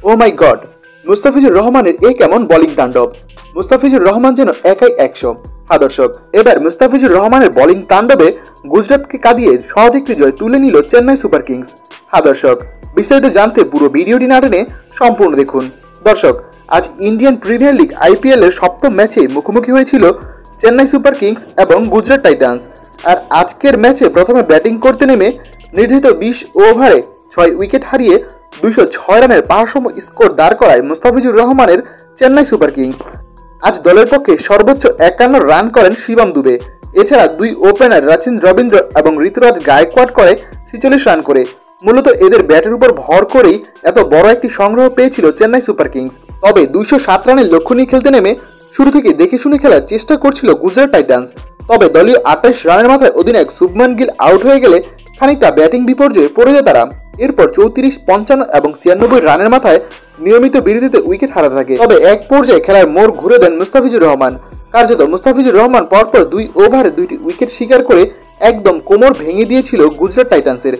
ও মাই god, Mustafizur রহমানের এই কেমন বোলিং তাণ্ডব। মুস্তাফিজুর রহমান যেন একাই 100। হ্যাঁ দর্শক, এবার মুস্তাফিজুর রহমানের বোলিং তাণ্ডবে গুজরাটকে কাঁদিয়ে সহজ একটি জয় তুলে নিল চেন্নাই সুপার কিংস। হ্যাঁ দর্শক, বিস্তারিত জানতে পুরো ভিডিওটি না টেনে সম্পূর্ণ দেখুন। দর্শক, আজ ইন্ডিয়ান প্রিমিয়ার লিগ IPL এর সপ্তম ম্যাচে মুখোমুখি হয়েছিল চেন্নাই সুপার কিংস এবং গুজরাট টাইটান্স। আর আজকের ম্যাচে প্রথমে ব্যাটিং করতে নেমে নির্ধারিত 20 ওভারে 6 উইকেট হারিয়ে 206 রানের ভারসাম্য স্কোর দাঁড় করায় মুস্তাফিজুর রহমানের চেন্নাই সুপার কিংস। আজ দলের পক্ষে সর্বোচ্চ 51 রান করেন শিবম দুবে। এছাড়া দুই ওপেনার রাচিন রবীন্দ্র এবং ঋতুরাজ গায়কোয়াড় করে 46 রান করে। মূলত এদের ব্যাটের উপর ভর করেই এত বড় একটি সংগ্রহ পেয়েছিল চেন্নাই সুপার কিংস। তবে 207 রানের লক্ষ্য নিয়ে খেলতে নেমে শুরু থেকে দেখে শুনে খেলার চেষ্টা করছিল গুজরাট টাইটান্স। তবে দলীয় 28 রানের মাথায় অধিনায়ক শুভমান গিল আউট হয়ে গেলে খানিকটা ব্যাটিং বিপর্যয়ে পড়ে যায় তারা। এরপর 34, 55 এবং 96 রানের মাথায় নিয়মিত বিরতিতে উইকেট হারাতে থাকে। তবে এক পর্যায়ে খেলার মোড় ঘুরে দেন মুস্তাফিজুর রহমান। কার্যত মুস্তাফিজুর রহমান পরপর 2 ওভারে 2টি উইকেট শিকার করে একদম কোমর ভেঙে দিয়েছিল গুজরাট টাইটান্সের।